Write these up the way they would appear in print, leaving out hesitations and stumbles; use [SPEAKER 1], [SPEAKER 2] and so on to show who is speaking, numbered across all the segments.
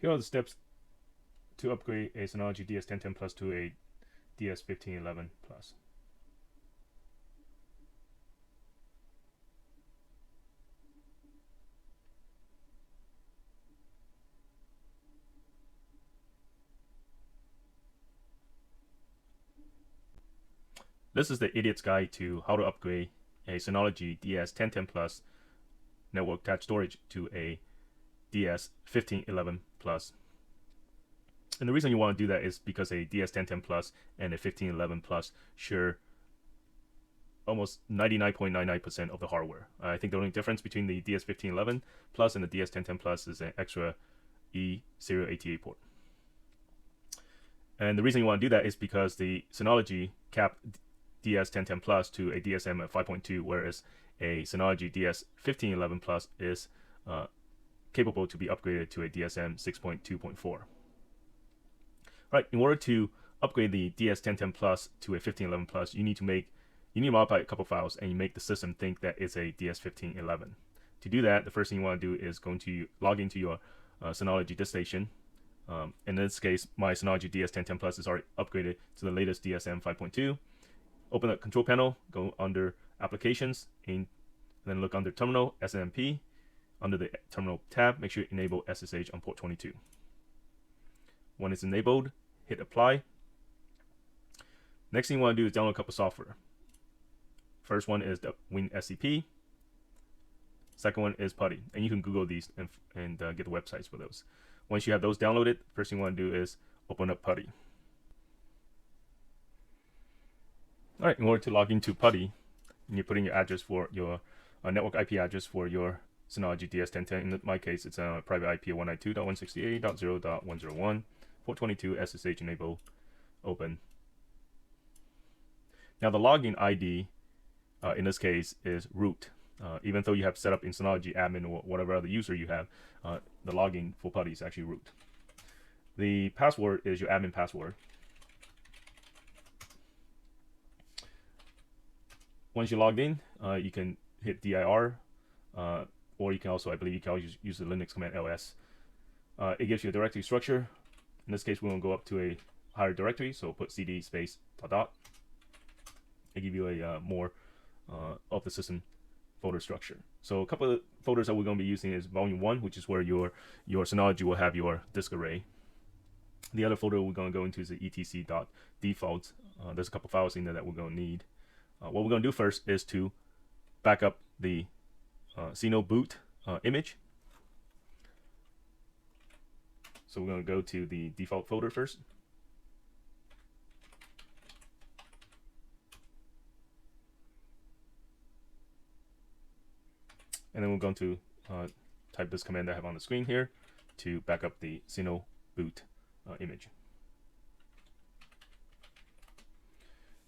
[SPEAKER 1] Here are the steps to upgrade a Synology DS1010 Plus to a DS1511 Plus. This is the idiot's guide to how to upgrade a Synology DS1010 Plus network attached storage to a DS1511 Plus. And the reason you want to do that is because a DS1010 Plus and a 1511 Plus share almost 99.99% of the hardware. I think the only difference between the DS1511 Plus and the DS1010 Plus is an extra serial ATA port. And the reason you want to do that is because the Synology capped DS1010 Plus to a DSM at 5.2, whereas a Synology DS1511 Plus is capable to be upgraded to a DSM 6.2.4. Right, in order to upgrade the DS1010 Plus to a 1511 Plus, you need to modify a couple files and you make the system think that it's a DS1511. To do that, the first thing you want to do is log into your Synology DiskStation. In this case, my Synology DS1010 Plus is already upgraded to the latest DSM 5.2. Open the control panel, go under Applications, and then look under Terminal, SNMP. Under the Terminal tab, make sure you enable SSH on port 22. When it's enabled, hit Apply. Next thing you want to do is download a couple software. First one is the WinSCP. Second one is Putty, and you can Google these and get the websites for those. Once you have those downloaded, first thing you want to do is open up Putty. All right, in order to log into Putty, you put in your address for your network IP address for your Synology DS1010. In my case, it's a private IP of 192.168.0.101, port 22, SSH enable, open. Now the login ID in this case is root. Even though you have set up in Synology admin or whatever other user you have, the login for Putty is actually root. The password is your admin password. Once you're logged in, you can hit dir, or you can also, I believe you can always use the Linux command ls. It gives you a directory structure. In this case, we want to go up to a higher directory, so put cd space ... It gives you a more of the system folder structure. So a couple of folders that we're going to be using is volume 1, which is where your Synology will have your disk array. The other folder we're going to go into is the etc.default. There's a couple files in there that we're going to need. What we're going to do first is to back up the synoboot image. So we're going to go to the default folder first. And then we're going to type this command that I have on the screen here to back up the synoboot image.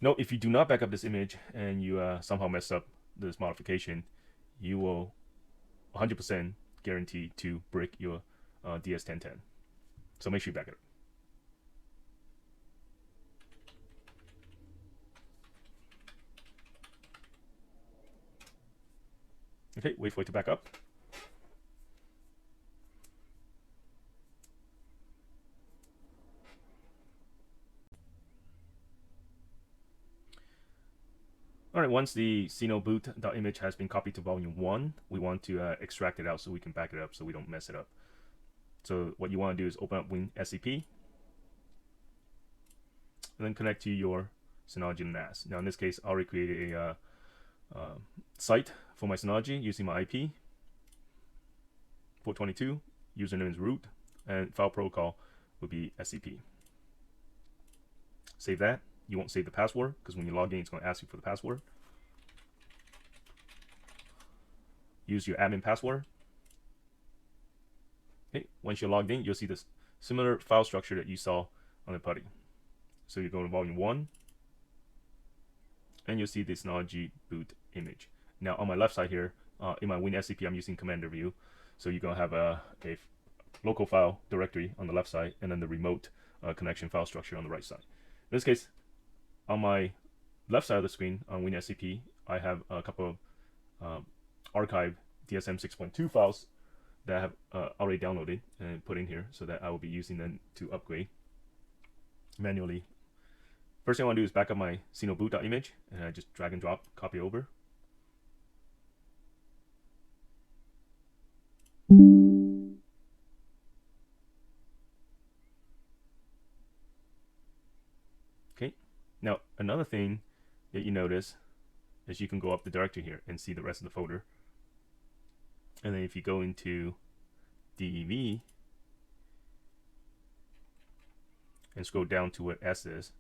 [SPEAKER 1] Note, if you do not back up this image and you somehow mess up this modification, you will 100% guarantee to break your DS1010. So make sure you back it up. Okay, wait for it to back up. All right, once the synoboot.img has been copied to volume 1, we want to extract it out so we can back it up so we don't mess it up. So what you want to do is open up WinSCP and then connect to your Synology NAS. Now in this case, I already created a site for my Synology using my IP, port 22, username is root, and file protocol would be SCP. Save that. You won't save the password because when you log in, it's going to ask you for the password. Use your admin password. Okay, once you're logged in, you'll see this similar file structure that you saw on the Putty. So you go to volume 1, and you'll see this Synology boot image. Now on my left side here, in my WinSCP, I'm using Commander View. So you're going to have a local file directory on the left side, and then the remote connection file structure on the right side. In this case, on my left side of the screen on WinSCP, I have a couple of archived DSM 6.2 files that I have already downloaded and put in here, so that I will be using them to upgrade manually. First thing I want to do is back up my synoboot.img, and I just drag and drop, copy over. Okay. Now another thing that you notice is you can go up the directory here and see the rest of the folder. And then if you go into DEV and scroll down to what S is,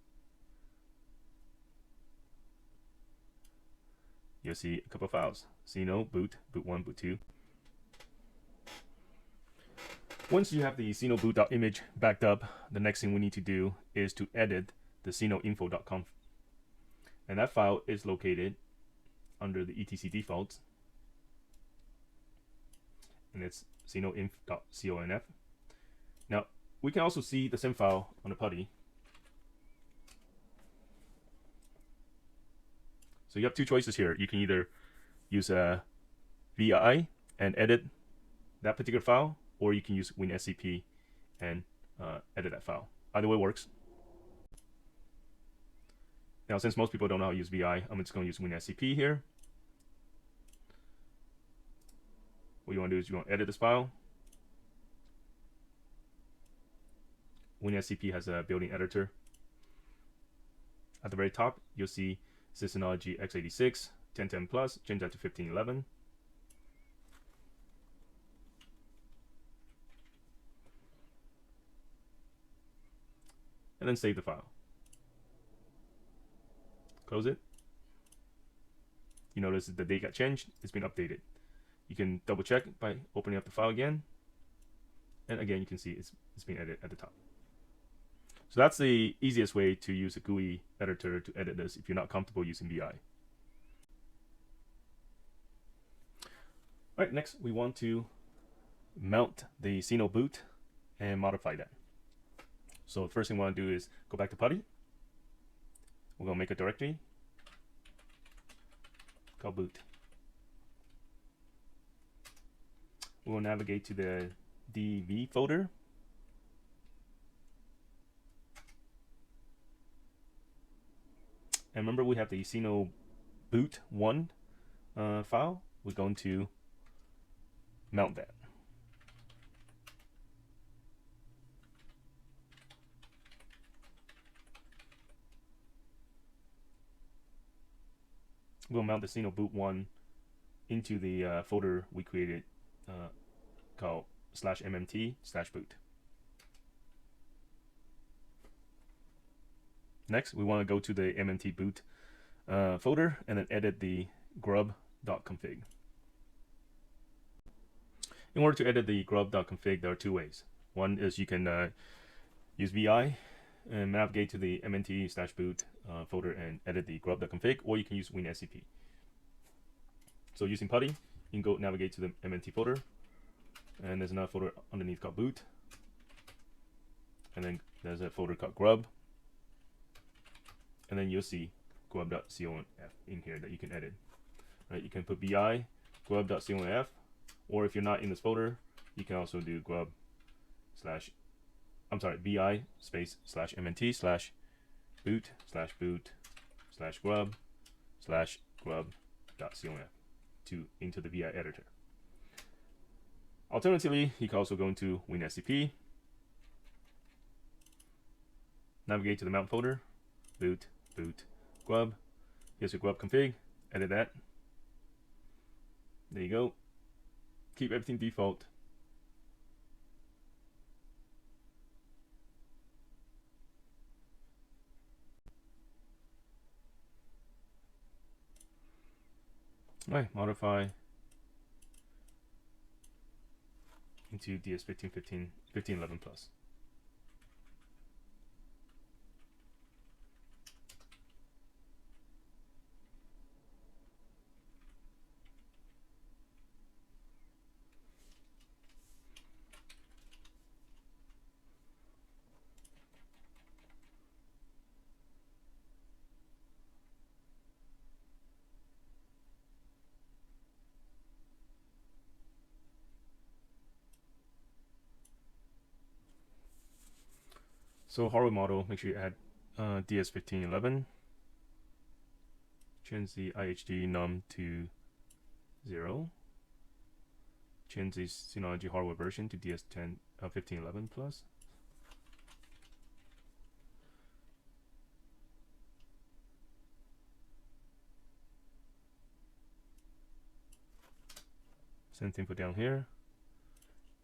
[SPEAKER 1] you'll see a couple of files: Syno, boot, boot1, boot2. Once you have the synoboot.img backed up, the next thing we need to do is to edit the synoinfo.conf. And that file is located under the etc defaults, and it's synoinf.conf. Now, we can also see the same file on the Putty. So you have two choices here. You can either use a VI and edit that particular file, or you can use WinSCP and edit that file. Either way works. Now, since most people don't know how to use VI, I'm just going to use WinSCP here. What you want to do is you want to edit this file. WinSCP has a built-in editor. At the very top, you'll see Synology x86 1010 plus, change that to 1511. And then save the file. Close it. You notice that the date got changed. It's been updated. You can double check by opening up the file again. And again, you can see it's been edited at the top. So that's the easiest way to use a GUI editor to edit this if you're not comfortable using VI. All right, next we want to mount the Synoboot and modify that. So the first thing we want to do is go back to Putty. We're going to make a directory called boot. We'll navigate to the DV folder. And remember, we have the synoboot1 file. We're going to mount that. We'll mount the synoboot1 into the folder we created called /mmt/boot. Next, we want to go to the mmt boot folder and then edit the grub.config. In order to edit the grub.config, there are two ways. One is you can use VI and navigate to the mnt/boot folder and edit the grub.config, or you can use WinSCP. So using Putty, you can go navigate to the mnt folder, and there's another folder underneath called boot, and then there's a folder called grub, and then you'll see grub.conf in here that you can edit. Right? You can put VI grub.conf, or if you're not in this folder, you can also do VI space/mnt/boot/grub/grub.conf into the VI editor. Alternatively, you can also go into WinSCP, navigate to the mount folder, boot, grub. Here's your grub config, edit that. There you go. Keep everything default. All right, modify into DS1511 plus. So hardware model, make sure you add DS1511. Change the IHD num to 0. Change the Synology hardware version to DS1511 plus. Same thing for down here.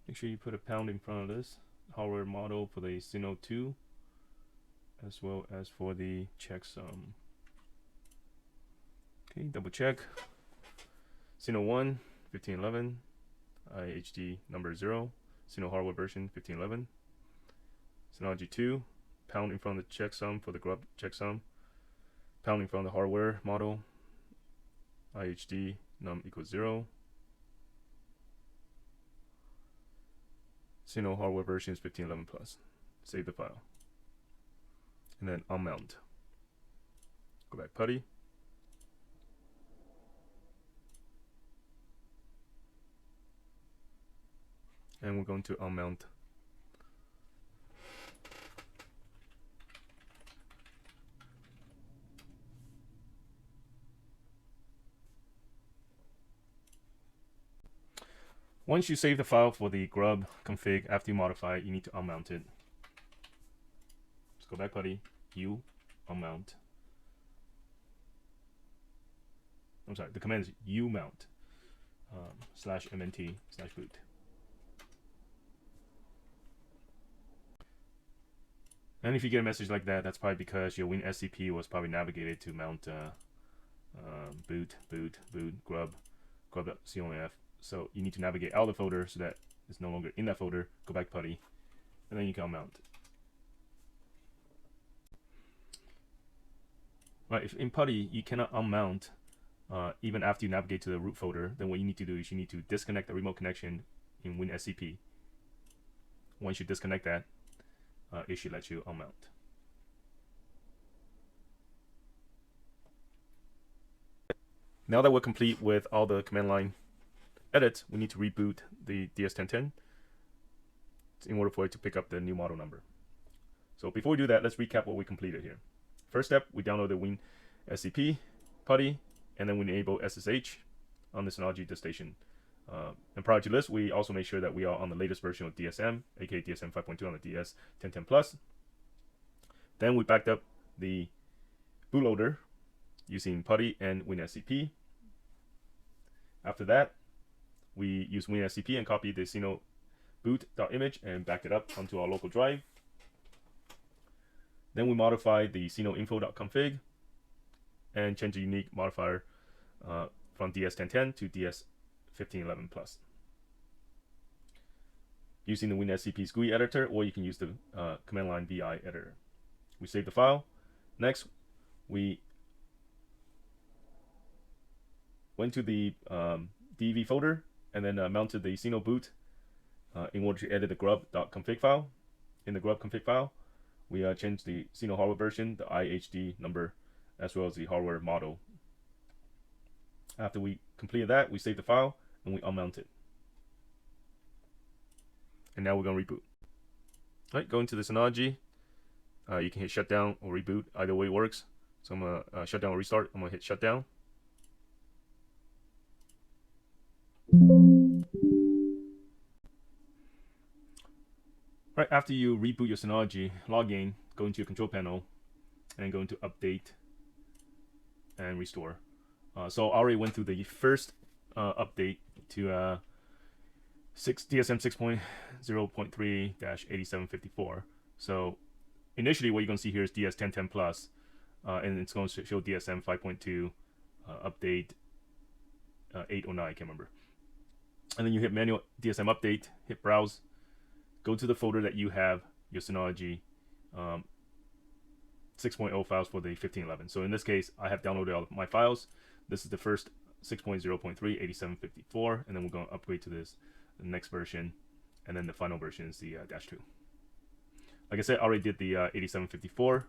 [SPEAKER 1] Make sure you put a pound in front of this hardware model for the Syno 2 as well as for the checksum. Okay, double check. Syno 1, 1511, IHD number 0, Syno hardware version 1511. Synology 2, pound in front of the checksum for the grub checksum, pound in front of the hardware model, IHD num equals 0. Syno hardware version is 1511 plus. Save the file. And then unmount. Go back Putty. And we're going to unmount. Once you save the file for the grub config, after you modify it, you need to unmount it. Just go back Putty, U, unmount. I'm sorry, the command is umount /mnt/boot. And if you get a message like that, that's probably because your WinSCP was probably navigated to mount boot, grub.conf. So you need to navigate out of the folder so that it's no longer in that folder. Go back Putty, and then you can unmount. Right, if in Putty you cannot unmount even after you navigate to the root folder, then what you need to do is you need to disconnect the remote connection in WinSCP. Once you disconnect that, it should let you unmount. Now that we're complete with all the command line edits, we need to reboot the DS1010 in order for it to pick up the new model number. So before we do that, let's recap what we completed here. First step, we download the WinSCP, Putty, and then we enable SSH on the Synology DiskStation. And prior to this, we also made sure that we are on the latest version of DSM, aka DSM 5.2 on the DS1010 plus. Then we backed up the bootloader using Putty and WinSCP. After that, we used WinSCP and copied the synoboot.img and backed it up onto our local drive. Then we modified the synoinfo.conf and changed the unique modifier from DS1010 to DS1511 plus. Using the WinSCP GUI editor, or you can use the command line VI editor. We save the file. Next, we went to the DV folder and then mounted the synoboot in order to edit the grub.conf file. In the grub.conf file, we changed the Syno hardware version, the IHD number, as well as the hardware model. After we completed that, we saved the file and we unmount it. And now we're going to reboot. All right, going to the Synology. You can hit shutdown or reboot. Either way works. So I'm going to shut down or restart. I'm going to hit shutdown. Right after you reboot your Synology, log in, go into your control panel, and go into update and restore. So I already went through the first update to DSM 6.0.3-8754. So initially what you're going to see here is DS1010 plus, and it's going to show DSM 5.2 update 8 or 9, I can't remember. And then you hit manual DSM update, hit browse, go to the folder that you have your Synology 6.0 files for the 1511. So in this case, I have downloaded all of my files. This is the first 6.0.3 and then we're going to upgrade to the next version, and then the final version is the -2. Like I said, I already did the 8754.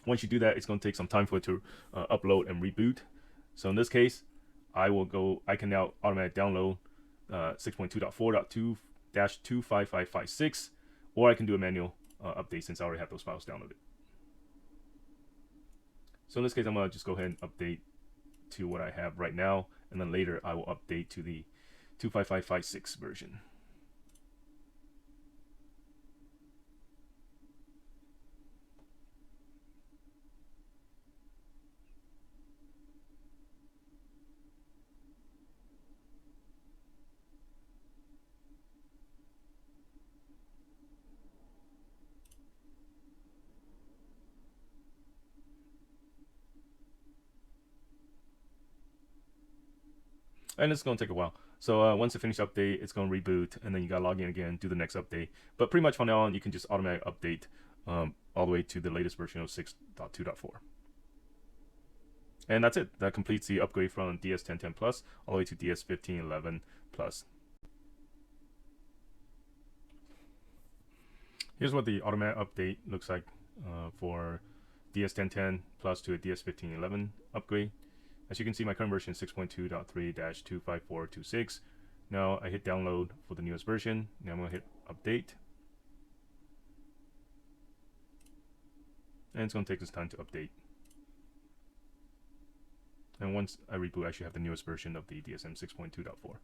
[SPEAKER 1] Once you do that, it's going to take some time for it to upload and reboot. So in this case, I can now automatically download 6.2.4.2-25556, or I can do a manual update since I already have those files downloaded. So in this case, I'm going to just go ahead and update to what I have right now, and then later I will update to the 25556 version. And it's going to take a while. So once it finishes update, it's going to reboot, and then you got to log in again, do the next update. But pretty much from now on, you can just automatically update all the way to the latest version of 6.2.4. And that's it. That completes the upgrade from DS1010 Plus all the way to DS1511 Plus. Here's what the automatic update looks like for DS1010 Plus to a DS1511 upgrade. As you can see, my current version is 6.2.3-25426. Now I hit download for the newest version. Now I'm going to hit update. And it's going to take this time to update. And once I reboot, I should have the newest version of the DSM 6.2.4.